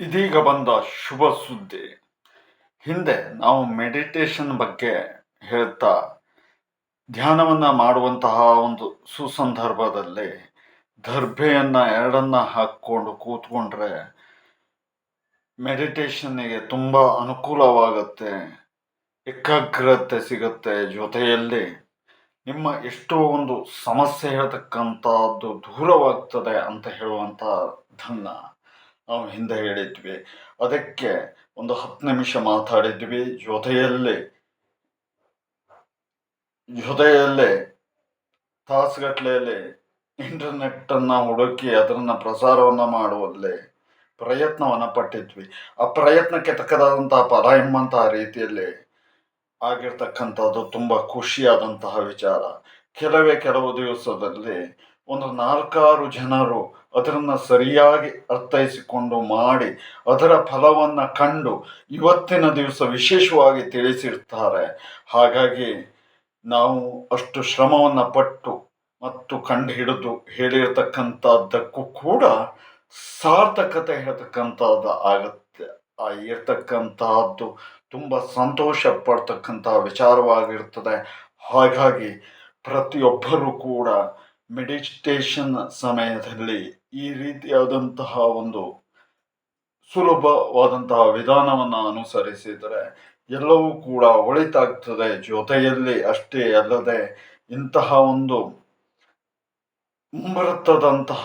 ಇದೀಗ ಬಂದ ಶುಭ ಸುದ್ದಿ. ಹಿಂದೆ ನಾವು ಮೆಡಿಟೇಷನ್ ಬಗ್ಗೆ ಹೇಳ್ತಾ ಧ್ಯಾನವನ್ನ ಮಾಡುವಂತಹ ಒಂದು ಸುಸಂದರ್ಭದಲ್ಲಿ ದರ್ಭೆಯನ್ನ ಎರಡನ್ನ ಹಾಕ್ಕೊಂಡು ಕೂತ್ಕೊಂಡ್ರೆ ಮೆಡಿಟೇಷನ್ನಿಗೆ ತುಂಬ ಅನುಕೂಲವಾಗುತ್ತೆ, ಏಕಾಗ್ರತೆ ಸಿಗುತ್ತೆ. ಜೊತೆಯಲ್ಲಿ ನಿಮ್ಮ ಎಷ್ಟೋ ಒಂದು ಸಮಸ್ಯೆ ಹೇಳ್ತಕ್ಕಂಥದ್ದು ದೂರವಾಗ್ತದೆ ಅಂತ ಹೇಳುವಂಥದ್ದನ್ನು ನಾವು ಹಿಂದೆ ಹೇಳಿದ್ವಿ. ಅದಕ್ಕೆ ಒಂದು 10 ನಿಮಿಷ ಮಾತಾಡಿದ್ವಿ. ಜೊತೆಯಲ್ಲೇ ತಾಸುಗಟ್ಟಲೆಯಲ್ಲಿ ಇಂಟರ್ನೆಟ್ಟನ್ನು ಹುಡುಕಿ ಅದನ್ನು ಪ್ರಸಾರವನ್ನು ಮಾಡುವಲ್ಲಿ ಪ್ರಯತ್ನವನ್ನು ಪಟ್ಟಿದ್ವಿ. ಆ ಪ್ರಯತ್ನಕ್ಕೆ ತಕ್ಕದಾದಂತಹ ಫಲ ಎಂಬಂತಹ ರೀತಿಯಲ್ಲಿ ಆಗಿರ್ತಕ್ಕಂಥದ್ದು ತುಂಬ ಖುಷಿಯಾದಂತಹ ವಿಚಾರ. ಕೆಲವು ದಿವಸದಲ್ಲಿ ಒಂದು 4-6 ಜನರು ಅದನ್ನು ಸರಿಯಾಗಿ ಅರ್ಥೈಸಿಕೊಂಡು ಮಾಡಿ ಅದರ ಫಲವನ್ನು ಕಂಡು ಇವತ್ತಿನ ದಿವಸ ವಿಶೇಷವಾಗಿ ತಿಳಿಸಿರ್ತಾರೆ. ಹಾಗಾಗಿ ನಾವು ಅಷ್ಟು ಶ್ರಮವನ್ನು ಪಟ್ಟು ಮತ್ತು ಕಂಡು ಹಿಡಿದು ಹೇಳಿರ್ತಕ್ಕಂಥದ್ದಕ್ಕೂ ಕೂಡ ಸಾರ್ಥಕತೆ ಹೇಳ್ತಕ್ಕಂಥದ್ದು ಆಗುತ್ತೆ. ಇರ್ತಕ್ಕಂತಹದ್ದು ತುಂಬ ಸಂತೋಷ ಪಡ್ತಕ್ಕಂತಹ ವಿಚಾರವಾಗಿರ್ತದೆ. ಹಾಗಾಗಿ ಪ್ರತಿಯೊಬ್ಬರೂ ಕೂಡ ಮೆಡಿಟೇಷನ್ ಸಮಯದಲ್ಲಿ ಈ ರೀತಿಯಾದಂತಹ ಒಂದು ಸುಲಭವಾದಂತಹ ವಿಧಾನವನ್ನು ಅನುಸರಿಸಿದರೆ ಎಲ್ಲವೂ ಕೂಡ ಒಳಿತಾಗ್ತದೆ. ಜೊತೆಯಲ್ಲಿ ಅಷ್ಟೇ ಅಲ್ಲದೆ ಇಂತಹ ಒಂದು ಮುಂಬರುತ್ತದಂತಹ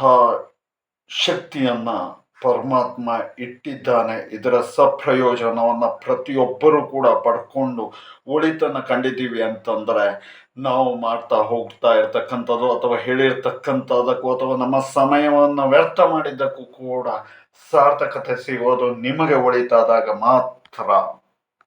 ಶಕ್ತಿಯನ್ನು ಪರಮಾತ್ಮ ಇಟ್ಟಿದ್ದಾನೆ. ಇದರ ಸಪ್ರಯೋಜನವನ್ನು ಪ್ರತಿಯೊಬ್ಬರೂ ಕೂಡ ಪಡ್ಕೊಂಡು ಒಳಿತನ್ನು ಕಂಡಿದ್ದೀವಿ ಅಂತಂದರೆ ನಾವು ಮಾಡ್ತಾ ಹೋಗ್ತಾ ಇರ್ತಕ್ಕಂಥದ್ದು ಅಥವಾ ಹೇಳಿರ್ತಕ್ಕಂಥದ್ದಕ್ಕೂ ಅಥವಾ ನಮ್ಮ ಸಮಯವನ್ನು ವ್ಯರ್ಥ ಮಾಡಿದ್ದಕ್ಕೂ ಕೂಡ ಸಾರ್ಥಕತೆ ಸಿಗೋದು ನಿಮಗೆ ಒಳಿತಾದಾಗ ಮಾತ್ರ.